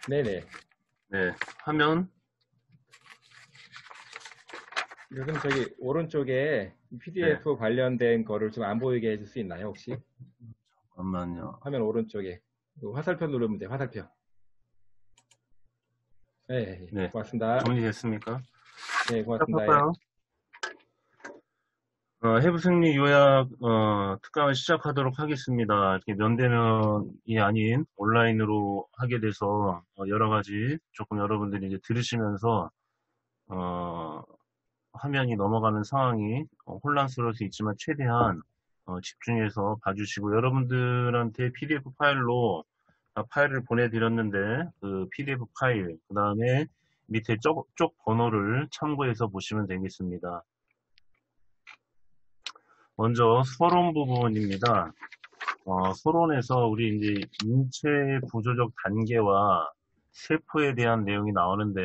네네. 네, 화면, 요즘 저기 오른쪽에 네, PDF 관련된 거를 좀 안 보이게 해줄 수 있나요, 혹시? 잠깐만요. 화면 오른쪽에. 그 화살표 누르면 돼요, 화살표. 네, 예. 네, 고맙습니다. 정리됐습니까? 네, 고맙습니다. 예. 시작할까요? 해부 승리 요약, 특강을 시작하도록 하겠습니다. 이렇게 면대면이 아닌 온라인으로 하게 돼서, 여러 가지 조금 여러분들이 이제 들으시면서, 어, 화면이 넘어가는 상황이 혼란스러울 수 있지만 최대한 집중해서 봐주시고 여러분들한테 PDF 파일로 파일을 보내드렸는데 그 PDF 파일 그 다음에 밑에 쪽 번호를 참고해서 보시면 되겠습니다. 먼저 서론 부분입니다. 서론에서 우리 이제 인체 구조적 단계와 세포에 대한 내용이 나오는데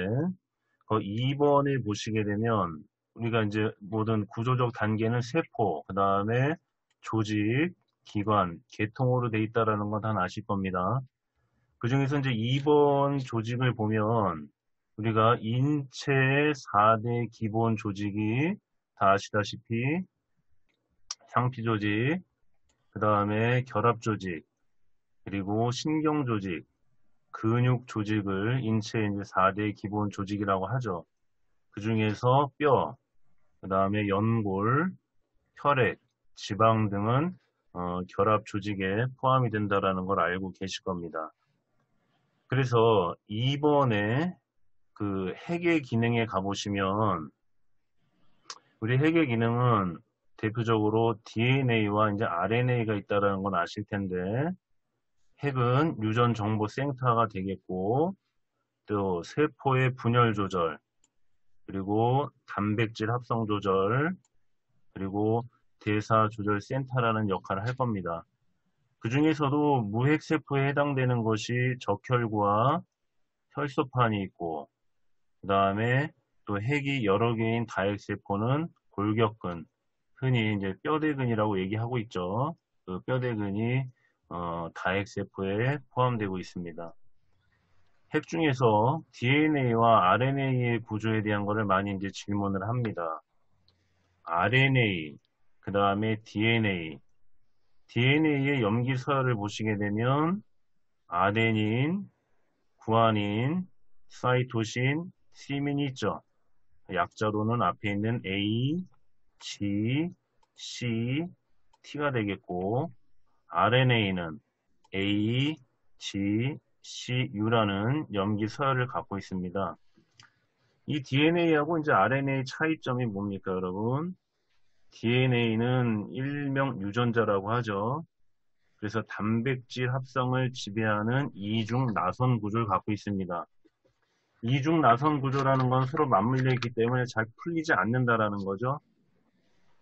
2번에 보시게 되면 우리가 이제 모든 구조적 단계는 세포, 그 다음에 조직, 기관, 계통으로 돼 있다라는 건 다 아실 겁니다. 그 중에서 이제 2번 조직을 보면 우리가 인체의 4대 기본 조직이 다 아시다시피 상피 조직, 그 다음에 결합 조직, 그리고 신경 조직, 근육 조직을 인체의 이제 4대 기본 조직이라고 하죠. 그 중에서 뼈, 그 다음에 연골, 혈액, 지방 등은 결합 조직에 포함이 된다라는 걸 알고 계실 겁니다. 그래서 이번에 그 핵의 기능에 가보시면 우리 핵의 기능은 대표적으로 DNA와 이제 RNA가 있다라는 건 아실 텐데 핵은 유전 정보 센터가 되겠고 또 세포의 분열 조절 그리고 단백질 합성 조절 그리고 대사 조절 센터라는 역할을 할 겁니다. 그 중에서도 무핵세포에 해당되는 것이 적혈구와 혈소판이 있고, 그 다음에 또 핵이 여러 개인 다핵세포는 골격근, 흔히 이제 뼈대근이라고 얘기하고 있죠. 그 뼈대근이 다핵세포에 포함되고 있습니다. 핵 중에서 DNA와 RNA의 구조에 대한 것을 많이 이제 질문을 합니다. RNA, 그 다음에 DNA, DNA의 염기 서열을 보시게 되면 아데닌, 구아닌, 사이토신, 시민이 있죠. 약자로는 앞에 있는 A, G, C, T가 되겠고 RNA는 A, G, C, U라는 염기 서열을 갖고 있습니다. 이 DNA하고 이제 RNA 차이점이 뭡니까, 여러분? DNA는 일명 유전자라고 하죠. 그래서 단백질 합성을 지배하는 이중 나선 구조를 갖고 있습니다. 이중 나선 구조라는 건 서로 맞물려 있기 때문에 잘 풀리지 않는다라는 거죠.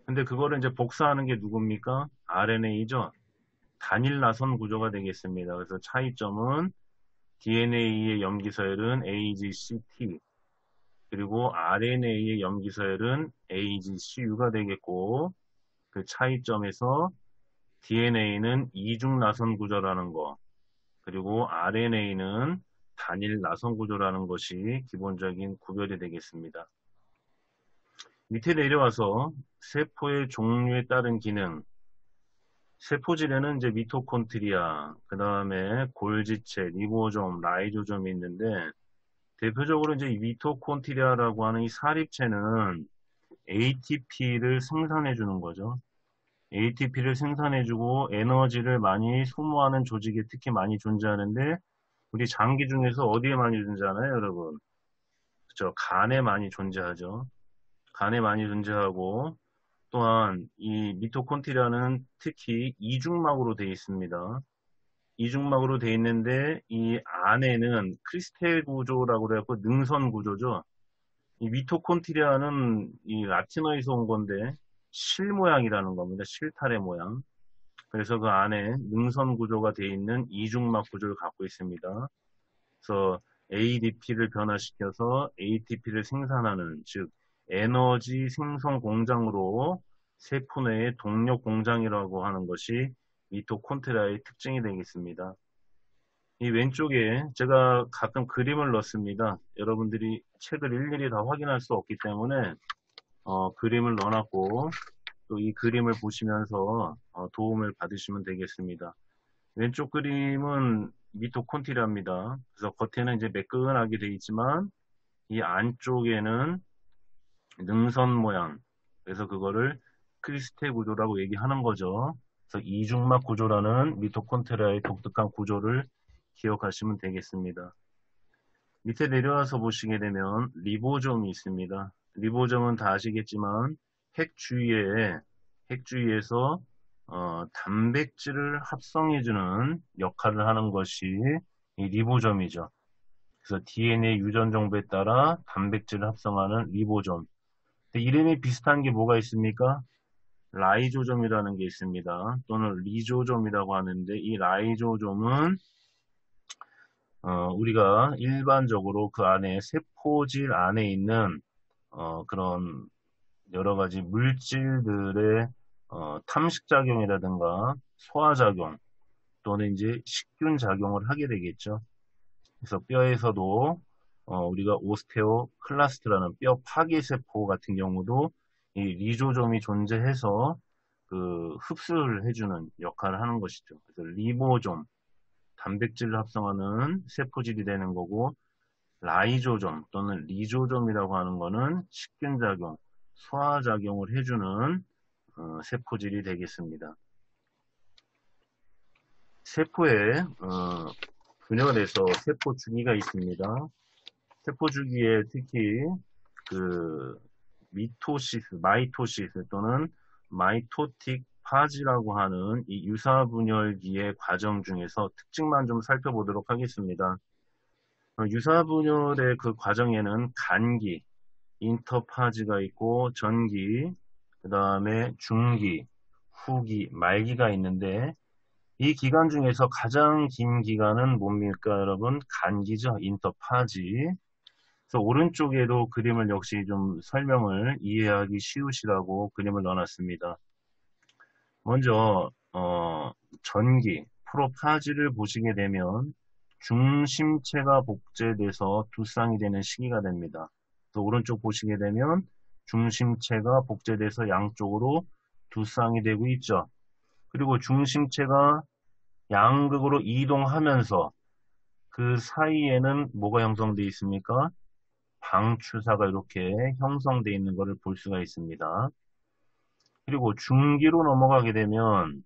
근데 그거를 이제 복사하는 게 누굽니까? RNA죠. 단일 나선 구조가 되겠습니다. 그래서 차이점은 DNA의 염기서열은 AGCT, 그리고 RNA의 염기서열은 AGCU가 되겠고, 그 차이점에서 DNA는 이중 나선 구조라는 거, 그리고 RNA는 단일 나선 구조라는 것이 기본적인 구별이 되겠습니다. 밑에 내려와서 세포의 종류에 따른 기능, 세포질에는 이제 미토콘트리아, 그 다음에 골지체, 리보솜, 라이조솜이 있는데 대표적으로 이제 이 미토콘트리아라고 하는 이 사립체는 ATP를 생산해 주는 거죠. ATP를 생산해주고 에너지를 많이 소모하는 조직에 특히 많이 존재하는데 우리 장기 중에서 어디에 많이 존재하나요, 여러분? 그렇죠. 간에 많이 존재하죠. 간에 많이 존재하고 또한 이 미토콘트리아는 특히 이중막으로 되어 있습니다. 이중막으로 되어 있는데 이 안에는 크리스탈 구조라고 그래갖고 능선 구조죠. 이 미토콘트리아는 이 라틴어에서 온 건데 실 모양이라는 겁니다. 실타래 모양. 그래서 그 안에 능선 구조가 되어 있는 이중막 구조를 갖고 있습니다. 그래서 ADP를 변화시켜서 ATP를 생산하는, 즉 에너지 생성 공장으로 세포 내의 동력 공장이라고 하는 것이 미토콘트리아의 특징이 되겠습니다. 이 왼쪽에 제가 가끔 그림을 넣습니다. 여러분들이 책을 일일이 다 확인할 수 없기 때문에 그림을 넣어놨고 또 이 그림을 보시면서 도움을 받으시면 되겠습니다. 왼쪽 그림은 미토콘티라입니다. 그래서 겉에는 이제 매끈하게 되어 있지만 이 안쪽에는 능선 모양. 그래서 그거를 크리스테 구조라고 얘기하는 거죠. 그래서 이중막 구조라는 미토콘테라의 독특한 구조를 기억하시면 되겠습니다. 밑에 내려와서 보시게 되면 리보좀이 있습니다. 리보좀은 다 아시겠지만 핵 주위에서 단백질을 합성해주는 역할을 하는 것이 이 리보좀이죠. 그래서 DNA 유전 정보에 따라 단백질을 합성하는 리보좀. 근데 이름이 비슷한 게 뭐가 있습니까? 라이조점이라는 게 있습니다. 또는 리조점이라고 하는데 이 라이조점은 우리가 일반적으로 그 안에 세포질 안에 있는 그런 여러 가지 물질들의 탐식작용이라든가 소화작용 또는 이제 식균 작용을 하게 되겠죠. 그래서 뼈에서도 우리가 오스테오클라스트라는 뼈 파괴세포 같은 경우도 이 리조점이 존재해서 그 흡수를 해주는 역할을 하는 것이죠. 그래서 리보점, 단백질을 합성하는 세포질이 되는 거고, 라이조점 또는 리조점이라고 하는 거는 식균작용, 소화작용을 해주는 세포질이 되겠습니다. 세포에 분열해서 세포 주기가 있습니다. 세포 주기에 특히 그 미토시스, 마이토시스 또는 마이토틱 파지라고 하는 이 유사분열기의 과정 중에서 특징만 좀 살펴보도록 하겠습니다. 유사분열의 그 과정에는 간기, 인터파지가 있고 전기, 그 다음에 중기, 후기, 말기가 있는데 이 기간 중에서 가장 긴 기간은 뭡니까 여러분? 간기죠. 인터파지. 그래서 오른쪽에도 그림을 역시 좀 설명을 이해하기 쉬우시라고 그림을 넣어놨습니다. 먼저 전기, 프로파지를 보시게 되면 중심체가 복제돼서 두 쌍이 되는 시기가 됩니다. 또 오른쪽 보시게 되면 중심체가 복제돼서 양쪽으로 두 쌍이 되고 있죠. 그리고 중심체가 양극으로 이동하면서 그 사이에는 뭐가 형성되어 있습니까? 방추사가 이렇게 형성되어 있는 것을 볼 수가 있습니다. 그리고 중기로 넘어가게 되면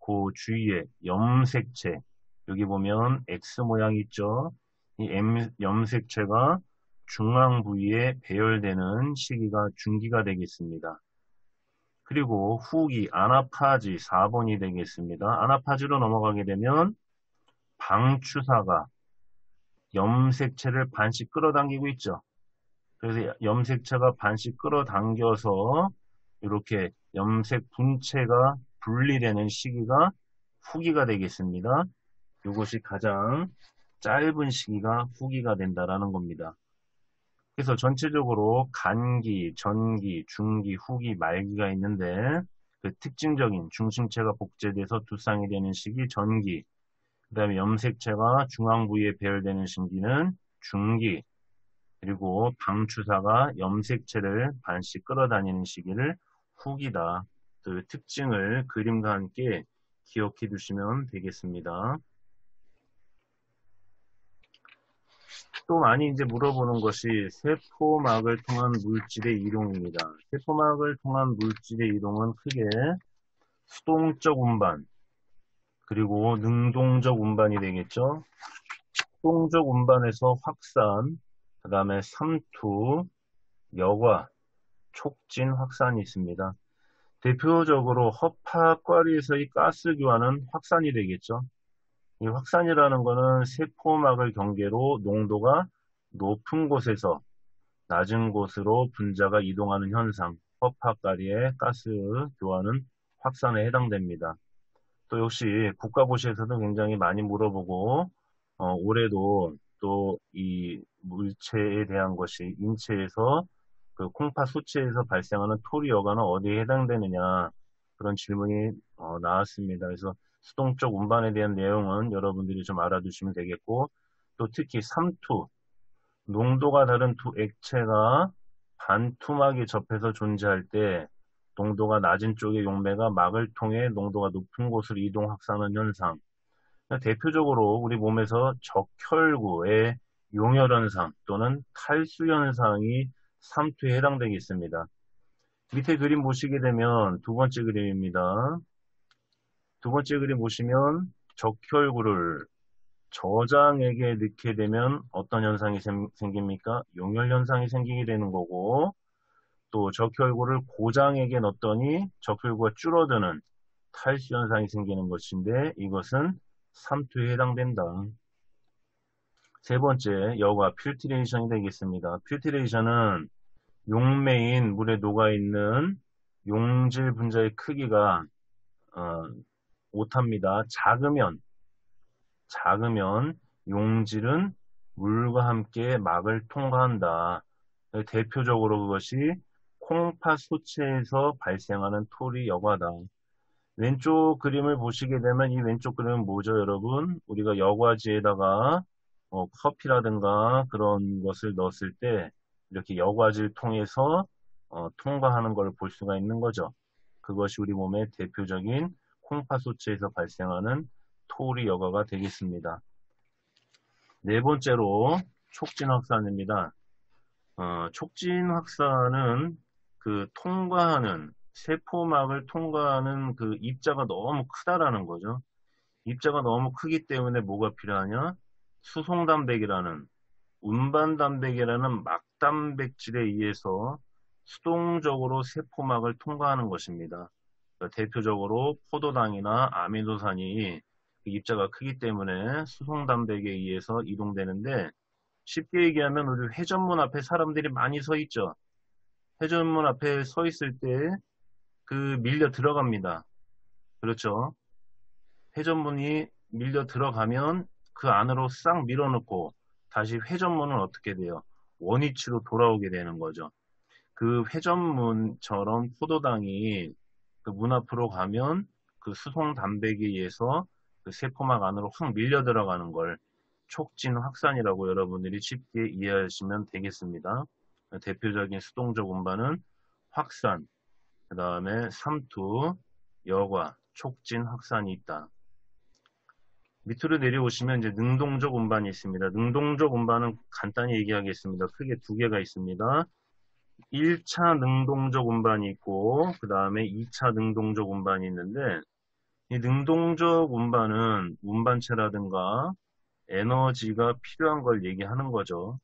그 주위에 염색체, 여기 보면 X 모양이 있죠. 이 염색체가 중앙 부위에 배열되는 시기가 중기가 되겠습니다. 그리고 후기, 아나파지 4번이 되겠습니다. 아나파지로 넘어가게 되면 방추사가 염색체를 반씩 끌어당기고 있죠. 그래서 염색체가 반씩 끌어당겨서 이렇게 염색 분체가 분리되는 시기가 후기가 되겠습니다. 이것이 가장 짧은 시기가 후기가 된다라는 겁니다. 그래서 전체적으로 간기, 전기, 중기, 후기, 말기가 있는데 그 특징적인 중심체가 복제돼서 두 쌍이 되는 시기 전기, 그 다음에 염색체가 중앙 부위에 배열되는 시기는 중기, 그리고 방추사가 염색체를 반씩 끌어다니는 시기를 후기다. 그 특징을 그림과 함께 기억해 두시면 되겠습니다. 또 많이 이제 물어보는 것이 세포막을 통한 물질의 이동입니다. 세포막을 통한 물질의 이동은 크게 수동적 운반, 그리고 능동적 운반이 되겠죠. 수동적 운반에서 확산, 그 다음에 삼투, 여과, 촉진, 확산이 있습니다. 대표적으로 허파과리에서의 가스 교환은 확산이 되겠죠. 이 확산이라는 것은 세포막을 경계로 농도가 높은 곳에서 낮은 곳으로 분자가 이동하는 현상, 허파과리의 가스 교환은 확산에 해당됩니다. 또 역시 국가고시에서도 굉장히 많이 물어보고 올해도 또 이 물체에 대한 것이 인체에서 그 콩팥 수치에서 발생하는 토리 여과는 어디에 해당되느냐 그런 질문이 나왔습니다. 그래서 수동적 운반에 대한 내용은 여러분들이 좀 알아두시면 되겠고, 또 특히 삼투, 농도가 다른 두 액체가 반투막에 접해서 존재할 때 농도가 낮은 쪽의 용매가 막을 통해 농도가 높은 곳으로 이동 확산하는 현상. 대표적으로 우리 몸에서 적혈구의 용혈 현상 또는 탈수 현상이 삼투에 해당되겠습니다. 밑에 그림 보시게 되면 두 번째 그림입니다. 두 번째 그림 보시면 적혈구를 저장액에 넣게 되면 어떤 현상이 생깁니까? 용혈 현상이 생기게 되는 거고, 또 적혈구를 고장액에 넣었더니 적혈구가 줄어드는 탈수 현상이 생기는 것인데, 이것은 삼투에 해당된다. 세 번째, 여과 필트레이션이 되겠습니다. 필트레이션은 용매인 물에 녹아있는 용질 분자의 크기가 오탑니다. 작으면 용질은 물과 함께 막을 통과한다. 대표적으로 그것이 콩팥 소체에서 발생하는 토리 여과다. 왼쪽 그림을 보시게 되면 이 왼쪽 그림은 뭐죠, 여러분? 우리가 여과지에다가 커피라든가 그런 것을 넣었을 때 이렇게 여과지를 통해서 통과하는 걸 볼 수가 있는 거죠. 그것이 우리 몸의 대표적인 콩팥 소체에서 발생하는 토리 여과가 되겠습니다. 네 번째로 촉진 확산입니다. 촉진 확산은 그 통과하는 세포막을 통과하는 그 입자가 너무 크다라는 거죠. 입자가 너무 크기 때문에 뭐가 필요하냐? 수송단백이라는 운반단백이라는 막단백질에 의해서 수동적으로 세포막을 통과하는 것입니다. 그러니까 대표적으로 포도당이나 아미노산이 그 입자가 크기 때문에 수송단백에 의해서 이동되는데, 쉽게 얘기하면 우리 회전문 앞에 사람들이 많이 서 있죠. 회전문 앞에 서 있을 때 그 밀려 들어갑니다. 그렇죠. 회전문이 밀려 들어가면 그 안으로 싹 밀어넣고 다시 회전문은 어떻게 돼요? 원위치로 돌아오게 되는 거죠. 그 회전문처럼 포도당이 그 문 앞으로 가면 그 수송 단백에 의해서 그 세포막 안으로 확 밀려 들어가는 걸 촉진 확산이라고 여러분들이 쉽게 이해하시면 되겠습니다. 대표적인 수동적 운반은 확산, 그 다음에 삼투, 여과, 촉진 확산이 있다. 밑으로 내려오시면 이제 능동적 운반이 있습니다. 능동적 운반은 간단히 얘기하겠습니다. 크게 두 개가 있습니다. 1차 능동적 운반이 있고 그 다음에 2차 능동적 운반이 있는데, 이 능동적 운반은 운반체라든가 에너지가 필요한 걸 얘기하는 거죠.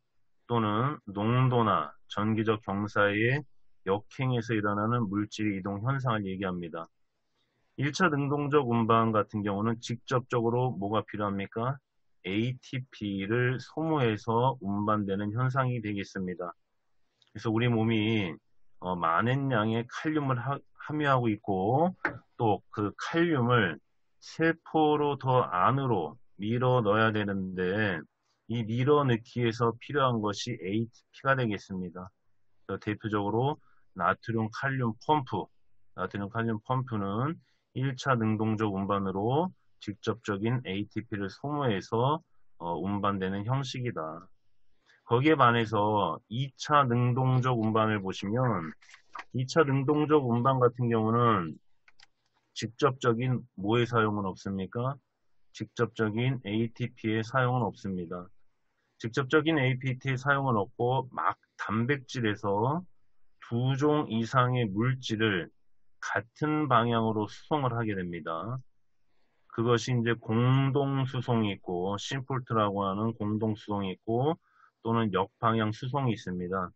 또는 농도나 전기적 경사의 역행에서 일어나는 물질의 이동 현상을 얘기합니다. 1차 능동적 운반 같은 경우는 직접적으로 뭐가 필요합니까? ATP를 소모해서 운반되는 현상이 되겠습니다. 그래서 우리 몸이 많은 양의 칼륨을 함유하고 있고, 또 그 칼륨을 세포로 더 안으로 밀어 넣어야 되는데, 이 밀어 넣기 위해서 필요한 것이 ATP가 되겠습니다. 대표적으로 나트륨 칼륨 펌프는 1차 능동적 운반으로 직접적인 ATP를 소모해서 운반되는 형식이다. 거기에 반해서 2차 능동적 운반을 보시면 2차 능동적 운반 같은 경우는 직접적인 뭐의 사용은 없습니까? 직접적인 ATP의 사용은 없습니다. 직접적인 ATP의 사용은 없고 막 단백질에서 2종 이상의 물질을 같은 방향으로 수송을 하게 됩니다. 그것이 이제 공동 수송이 있고, 심폴트라고 하는 공동 수송이 있고, 또는 역방향 수송이 있습니다.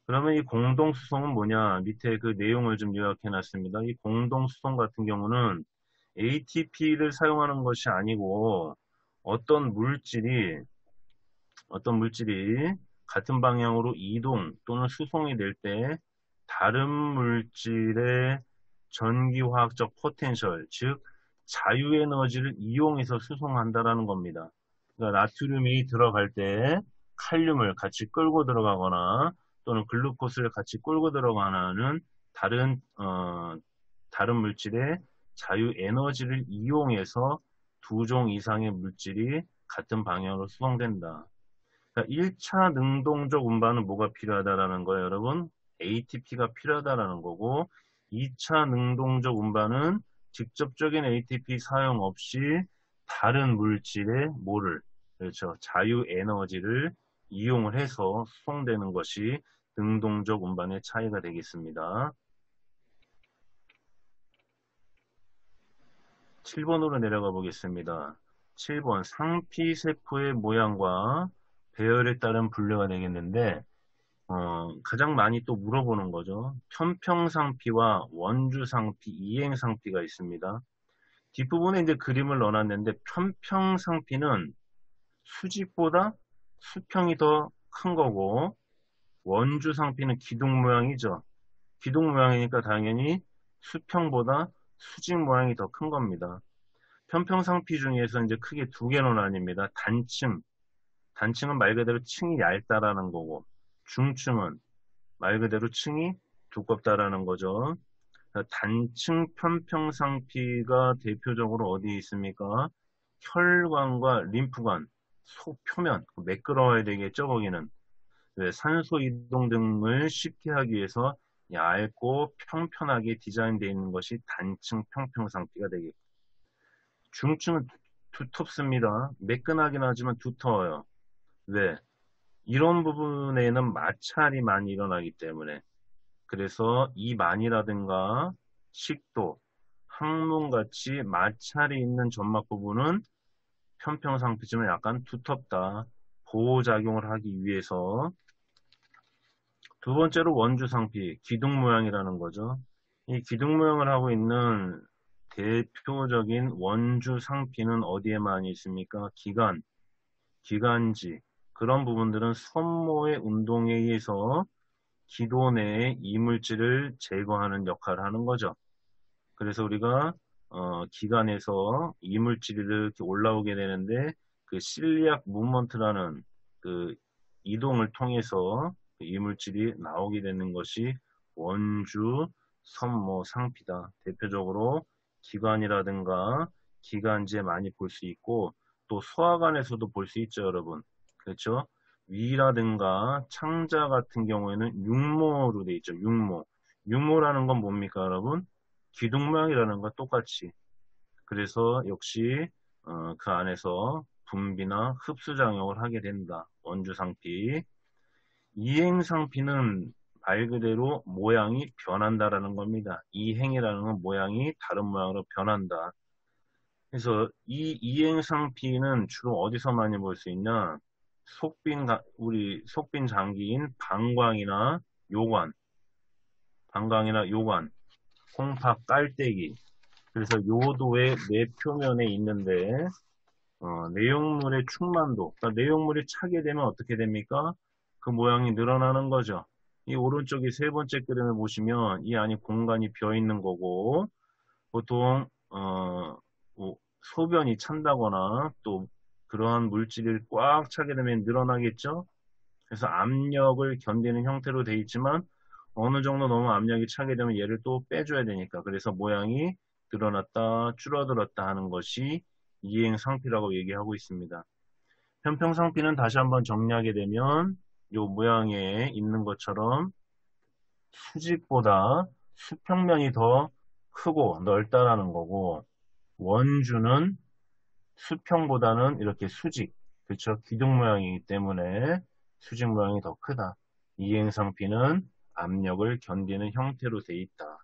그러면 이 공동 수송은 뭐냐? 밑에 그 내용을 좀 요약해 놨습니다. 이 공동 수송 같은 경우는 ATP를 사용하는 것이 아니고 어떤 물질이 같은 방향으로 이동 또는 수송이 될 때 다른 물질의 전기화학적 포텐셜, 즉 자유에너지를 이용해서 수송한다라는 겁니다. 그러니까 나트륨이 들어갈 때 칼륨을 같이 끌고 들어가거나 또는 글루코스를 같이 끌고 들어가는 다른 물질의 자유 에너지를 이용해서 두 종 이상의 물질이 같은 방향으로 수송된다. 그러니까 1차 능동적 운반은 뭐가 필요하다라는 거예요, 여러분? ATP가 필요하다라는 거고, 2차 능동적 운반은 직접적인 ATP 사용 없이 다른 물질의 뭐를, 그렇죠, 자유 에너지를 이용을 해서 수송되는 것이 능동적 운반의 차이가 되겠습니다. 7번으로 내려가 보겠습니다. 7번 상피세포의 모양과 배열에 따른 분류가 되겠는데, 가장 많이 또 물어보는 거죠. 편평상피와 원주상피, 이행상피가 있습니다. 뒷부분에 이제 그림을 넣어놨는데, 편평상피는 수직보다 수평이 더 큰 거고, 원주상피는 기둥 모양이죠. 기둥 모양이니까 당연히 수평보다 수직 모양이 더 큰 겁니다. 편평상피 중에서 이제 크게 두 개로 나뉩니다. 단층은 말 그대로 층이 얇다라는 거고, 중층은 말 그대로 층이 두껍다라는 거죠. 단층 편평상피가 대표적으로 어디에 있습니까? 혈관과 림프관, 속 표면, 매끄러워야 되겠죠, 거기는. 산소 이동 등을 쉽게 하기 위해서 얇고 평평하게 디자인되어 있는 것이 단층 편평상피가 되겠고, 중층은 두텁습니다. 매끈하긴 하지만 두터워요. 왜? 이런 부분에는 마찰이 많이 일어나기 때문에. 그래서 이 만이라든가 식도, 항문같이 마찰이 있는 점막 부분은 편평상피지만 약간 두텁다. 보호작용을 하기 위해서. 두 번째로 원주상피, 기둥 모양이라는 거죠. 이 기둥 모양을 하고 있는 대표적인 원주상피는 어디에 많이 있습니까? 기관지. 그런 부분들은 손모의 운동에 의해서 기도 내에 이물질을 제거하는 역할을 하는 거죠. 그래서 우리가 기관에서 이물질이 이렇게 올라오게 되는데, 그 실리악 무브먼트라는 그 이동을 통해서 그 이물질이 나오게 되는 것이 원주 손모 상피다. 대표적으로 기관이라든가 기관지에 많이 볼 수 있고, 또 소화관에서도 볼 수 있죠, 여러분. 그렇죠? 위라든가 창자 같은 경우에는 육모로 되어 있죠. 육모라는 건 뭡니까, 여러분? 기둥 모양이라는 것과 똑같이. 그래서 역시 그 안에서 분비나 흡수 작용을 하게 된다. 원주상피. 이행상피는 말 그대로 모양이 변한다라는 겁니다. 이행이라는 건 모양이 다른 모양으로 변한다. 그래서 이 이행상피는 주로 어디서 많이 볼 수 있냐? 우리 속빈 장기인 방광이나 요관, 콩팥, 깔때기. 그래서 요도의 뇌표면에 있는데, 내용물의 충만도, 그러니까 내용물이 차게 되면 어떻게 됩니까? 그 모양이 늘어나는 거죠. 이 오른쪽에 세 번째 그림을 보시면 이 안이 공간이 비어 있는 거고, 보통 뭐 소변이 찬다거나 또 그러한 물질을 꽉 차게 되면 늘어나겠죠. 그래서 압력을 견디는 형태로 되어 있지만, 어느 정도 너무 압력이 차게 되면 얘를 또 빼줘야 되니까, 그래서 모양이 늘어났다 줄어들었다 하는 것이 이행상피라고 얘기하고 있습니다. 편평상피는 다시 한번 정리하게 되면 이 모양에 있는 것처럼 수직보다 수평면이 더 크고 넓다라는 거고, 원주는 수평보다는 이렇게 수직, 그렇죠? 기둥 모양이기 때문에 수직 모양이 더 크다. 이행상피는 압력을 견디는 형태로 되어 있다.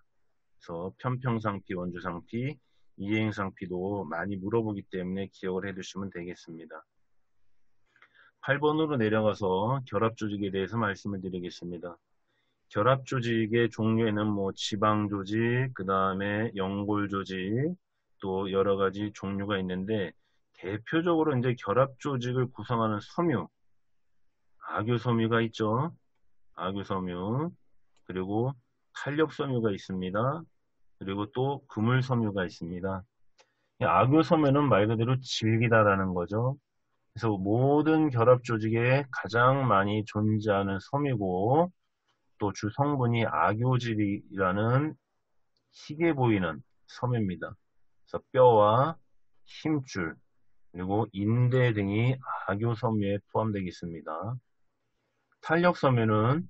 그래서 편평상피, 원주상피, 이행상피도 많이 물어보기 때문에 기억을 해두시면 되겠습니다. 8번으로 내려가서 결합조직에 대해서 말씀을 드리겠습니다. 결합조직의 종류에는 뭐 지방조직, 그 다음에 연골조직, 또 여러 가지 종류가 있는데, 대표적으로 이제 결합조직을 구성하는 섬유, 악유섬유가 있죠. 악유섬유, 그리고 탄력섬유가 있습니다. 그리고 또 그물섬유가 있습니다. 악유섬유는 말 그대로 질기다라는 거죠. 그래서 모든 결합조직에 가장 많이 존재하는 섬유고, 또 주 성분이 악요질이라는 희게 보이는 섬유입니다. 그래서 뼈와 힘줄, 그리고 인대 등이 악효섬유에 포함되겠습니다. 탄력섬유는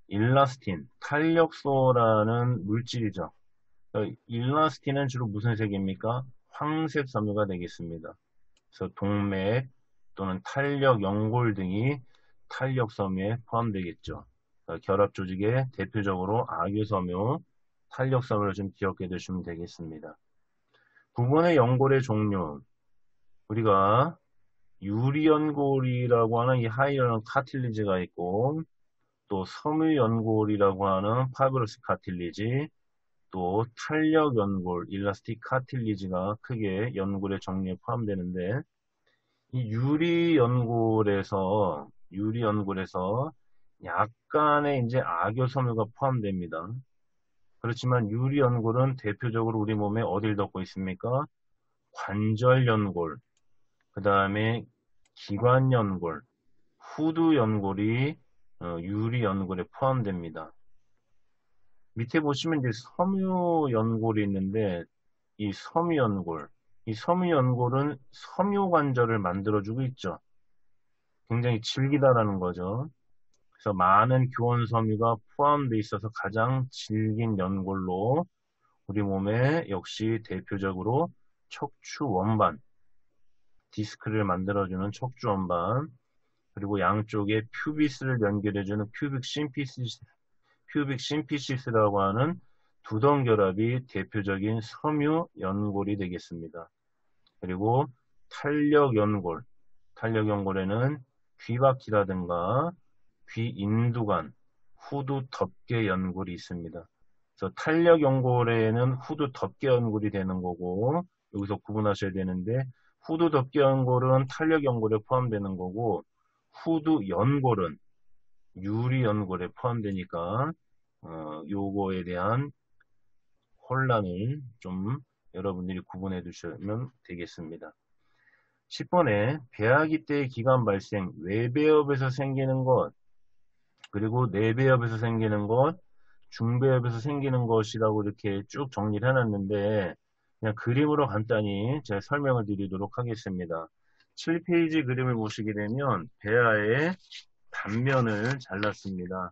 일라스틴, 탄력소라는 물질이죠. 일라스틴은 주로 무슨 색입니까? 황색 섬유가 되겠습니다. 그래서 동맥 또는 탄력 연골 등이 탄력 섬유에 포함되겠죠. 결합 조직에 대표적으로 악효섬유, 탄력 섬유를 좀 기억해 두시면 되겠습니다. 부분의 연골의 종류, 우리가 유리연골이라고 하는 이 하이어런 카틸리지가 있고, 또 섬유연골이라고 하는 파이브러스 카틸리지, 또 탄력연골, 일라스틱 카틸리지가 크게 연골의 종류에 포함되는데, 이 유리연골에서 약간의 이제 악효섬유가 포함됩니다. 그렇지만 유리연골은 대표적으로 우리 몸에 어딜 덮고 있습니까? 관절연골, 그 다음에 기관연골, 후두연골이 유리연골에 포함됩니다. 밑에 보시면 이제 섬유연골이 있는데 이 섬유연골은 섬유관절을 만들어주고 있죠. 굉장히 질기다라는 거죠. 그래서 많은 교원섬유가 포함되어 있어서 가장 질긴 연골로 우리 몸에 역시 대표적으로 척추원반, 디스크를 만들어주는 척추원반, 그리고 양쪽에 퓨비스를 연결해주는 퓨빅 심피시스라고 하는 두덩결합이 대표적인 섬유연골이 되겠습니다. 그리고 탄력연골에는 귀바퀴라든가 귀인두관, 후두 덮개연골이 있습니다. 그래서 탄력연골에는 후두 덮개연골이 되는 거고, 여기서 구분하셔야 되는데, 후두 덮개연골은 탄력연골에 포함되는 거고, 후두연골은 유리연골에 포함되니까 요거에 대한 혼란을 좀 여러분들이 구분해 두시면 되겠습니다. 10번에 배아기 때의 기관 발생, 외배엽에서 생기는 것, 그리고 내배엽에서 생기는 것, 중배엽에서 생기는 것이라고 이렇게 쭉 정리를 해놨는데 그냥 그림으로 간단히 제가 설명을 드리도록 하겠습니다. 7페이지 그림을 보시게 되면 배아의 단면을 잘랐습니다.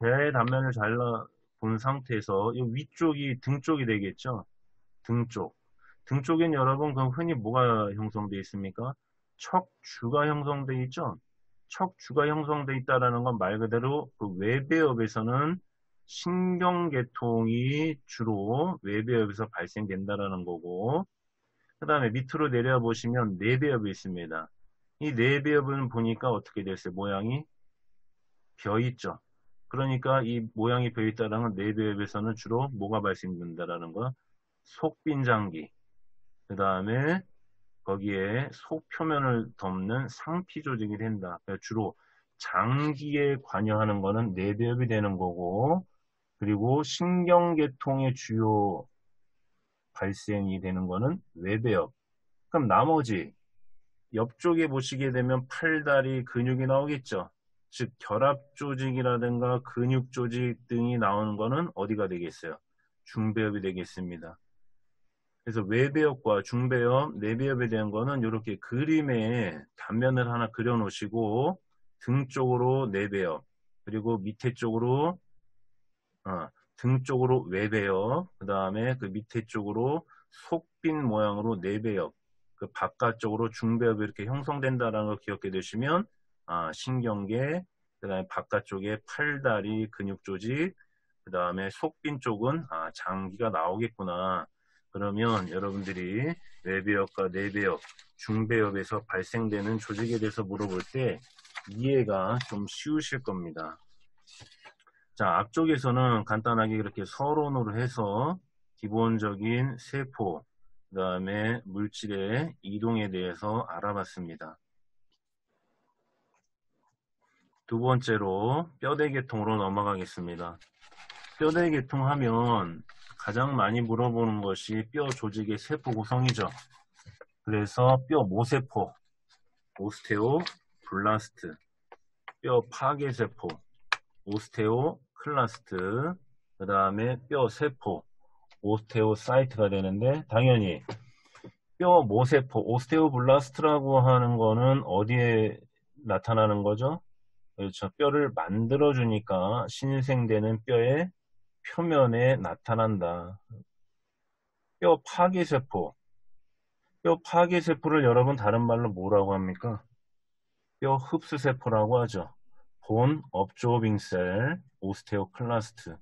배아의 단면을 잘라본 상태에서 이 위쪽이 등 쪽이 되겠죠. 등 쪽. 등 쪽엔 여러분 그럼 흔히 뭐가 형성되어 있습니까? 척추가 형성되어 있죠. 척추가 형성되어 있다는 건 말 그대로 그 외배엽에서는 신경계통이 주로 외배엽에서 발생된다는 거고, 그 다음에 밑으로 내려와 보시면 내배엽이 있습니다. 이 내배엽은 보니까 어떻게 됐어요? 모양이 벼 있죠. 그러니까 이 모양이 벼 있다는 건 내배엽에서는 주로 뭐가 발생된다는 거? 속빈장기, 그 다음에 거기에 속 표면을 덮는 상피 조직이 된다. 주로 장기에 관여하는 거는 내배엽이 되는 거고, 그리고 신경계통의 주요 발생이 되는 거는 외배엽. 그럼 나머지 옆쪽에 보시게 되면 팔다리 근육이 나오겠죠. 즉 결합 조직이라든가 근육 조직 등이 나오는 거는 어디가 되겠어요? 중배엽이 되겠습니다. 그래서 외배엽과 중배엽, 내배엽에 대한 거는 이렇게 그림에 단면을 하나 그려 놓으시고 등 쪽으로 내배엽, 그리고 밑에 쪽으로 등 쪽으로 외배엽, 그 다음에 그 밑에 쪽으로 속빈 모양으로 내배엽, 그 바깥쪽으로 중배엽이 이렇게 형성된다는 걸 기억해 두시면 신경계, 그 다음에 바깥쪽에 팔다리 근육 조직, 그 다음에 속빈 쪽은 장기가 나오겠구나. 그러면 여러분들이 외배엽과 내배엽, 중배엽에서 발생되는 조직에 대해서 물어볼 때 이해가 좀 쉬우실 겁니다. 자, 앞쪽에서는 간단하게 이렇게 서론으로 해서 기본적인 세포, 그 다음에 물질의 이동에 대해서 알아봤습니다. 두 번째로 뼈대계통으로 넘어가겠습니다. 뼈대계통 하면 가장 많이 물어보는 것이 뼈 조직의 세포 구성이죠. 그래서 뼈 모세포, 오스테오블라스트, 뼈 파괴세포, 오스테오클라스트, 그 다음에 뼈세포, 오스테오사이트가 되는데 당연히 뼈 모세포, 오스테오블라스트라고 하는 거는 어디에 나타나는 거죠? 그렇죠. 뼈를 만들어주니까 신생되는 뼈의 표면에 나타난다. 뼈 파괴세포. 뼈 파괴세포를 여러분 다른 말로 뭐라고 합니까? 뼈 흡수세포라고 하죠. 본 업조빙셀 오스테오클라스트.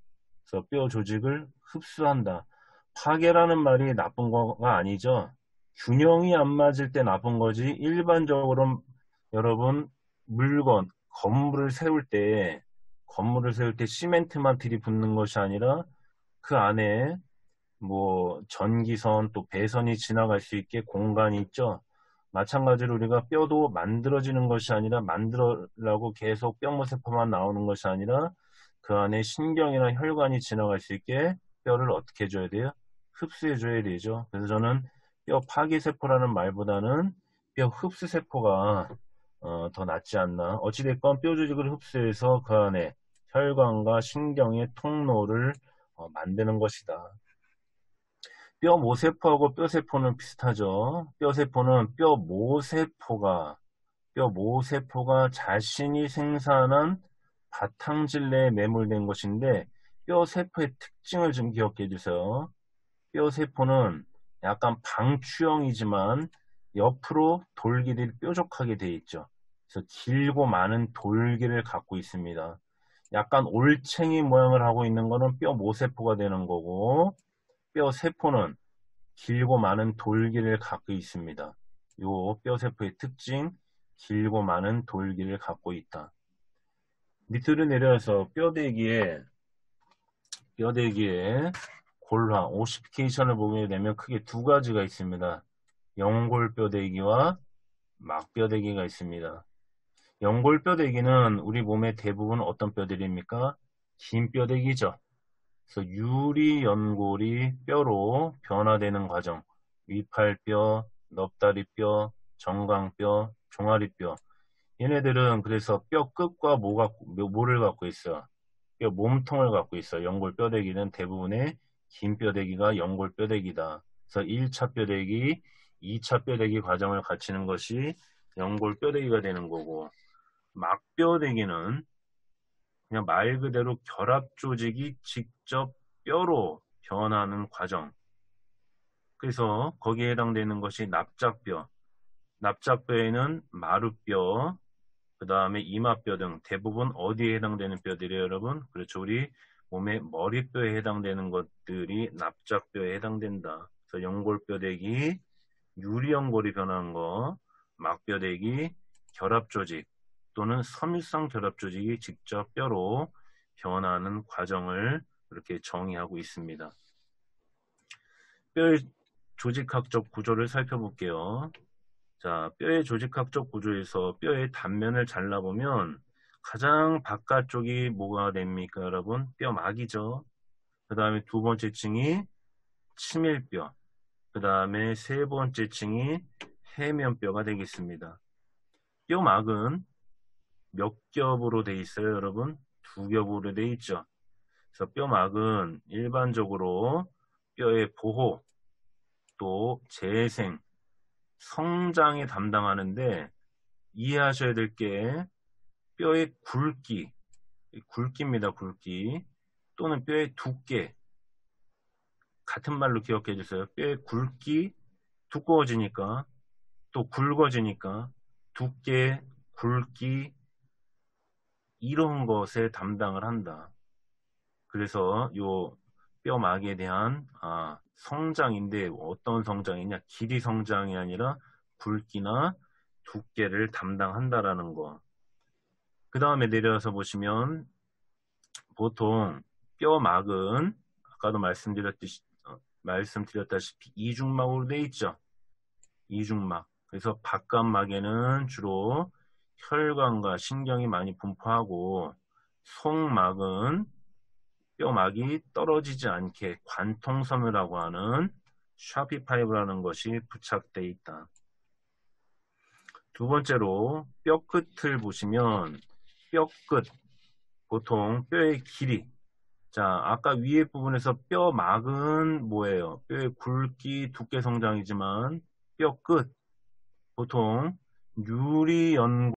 그래서 뼈 조직을 흡수한다. 파괴라는 말이 나쁜 거가 아니죠. 균형이 안 맞을 때 나쁜 거지. 일반적으로 여러분 물건, 건물을 세울 때 시멘트만 들이붓는 것이 아니라 그 안에 뭐 전기선 또 배선이 지나갈 수 있게 공간이 있죠. 마찬가지로 우리가 뼈도 만들어지는 것이 아니라 만들으려고 계속 뼈모세포만 나오는 것이 아니라 그 안에 신경이나 혈관이 지나갈 수 있게 뼈를 어떻게 해줘야 돼요? 흡수해줘야 되죠. 그래서 저는 뼈 파괴세포라는 말보다는 뼈 흡수세포가 더 낫지 않나. 어찌됐건 뼈 조직을 흡수해서 그 안에 혈관과 신경의 통로를 만드는 것이다. 뼈 모세포하고 뼈세포는 비슷하죠. 뼈세포는 뼈 모세포가 자신이 생산한 바탕질 내에 매몰된 것인데 뼈세포의 특징을 좀 기억해 주세요. 뼈세포는 약간 방추형이지만 옆으로 돌기들이 뾰족하게 되어 있죠. 그래서 길고 많은 돌기를 갖고 있습니다. 약간 올챙이 모양을 하고 있는 거는 뼈 모세포가 되는 거고 뼈세포는 길고 많은 돌기를 갖고 있습니다. 요 뼈세포의 특징, 길고 많은 돌기를 갖고 있다. 밑으로 내려와서 뼈대기에 골화, 오시피케이션을 보게 되면 크게 두 가지가 있습니다. 연골뼈대기와 막뼈대기가 있습니다. 연골뼈대기는 우리 몸의 대부분 어떤 뼈들입니까? 긴 뼈대기죠. 그래서 유리연골이 뼈로 변화되는 과정, 위팔뼈, 넙다리뼈, 정강뼈, 종아리뼈. 얘네들은 그래서 뼈 끝과 뭐를 갖고 있어? 뼈 몸통을 갖고 있어. 연골뼈대기는 대부분의 긴 뼈대기가 연골뼈대기다. 그래서 1차 뼈대기, 2차 뼈대기 과정을 거치는 것이 연골뼈대기가 되는 거고, 막뼈대기는 그냥 말 그대로 결합 조직이 직접 뼈로 변하는 과정. 그래서 거기에 해당되는 것이 납작뼈. 납작뼈에는 마루뼈, 그 다음에 이마뼈 등 대부분 어디에 해당되는 뼈들이에요, 여러분? 그렇죠. 우리 몸의 머리뼈에 해당되는 것들이 납작뼈에 해당된다. 그래서 연골뼈대기, 유리연골이 변하는 거, 막뼈대기, 결합조직 또는 섬유성 결합조직이 직접 뼈로 변하는 과정을 이렇게 정의하고 있습니다. 뼈의 조직학적 구조를 살펴볼게요. 자, 뼈의 조직학적 구조에서 뼈의 단면을 잘라보면 가장 바깥쪽이 뭐가 됩니까, 여러분? 뼈막이죠. 그 다음에 두 번째 층이 치밀뼈. 그 다음에 세 번째 층이 해면뼈가 되겠습니다. 뼈막은 몇 겹으로 돼 있어요, 여러분? 두 겹으로 돼 있죠. 그래서 뼈막은 일반적으로 뼈의 보호, 또 재생, 성장에 담당하는데 이해하셔야 될 게 뼈의 굵기입니다. 굵기 또는 뼈의 두께 같은 말로 기억해 주세요. 뼈의 굵기 두꺼워지니까 또 굵어지니까 두께, 굵기 이런 것에 담당을 한다. 그래서 요 뼈막에 대한 성장인데 어떤 성장이냐? 길이 성장이 아니라 굵기나 두께를 담당한다라는 거. 그 다음에 내려와서 보시면 보통 뼈막은 아까도 말씀드렸다시피 이중막으로 되어 있죠. 이중막. 그래서 바깥막에는 주로 혈관과 신경이 많이 분포하고 속막은 뼈막이 떨어지지 않게 관통섬유라고 하는 샤피 파이브라는 것이 부착되어 있다. 두 번째로 뼈끝을 보시면 뼈끝, 보통 뼈의 길이, 자, 아까 위에 부분에서 뼈 막은 뭐예요? 뼈의 굵기, 두께 성장이지만 뼈 끝, 보통 유리 연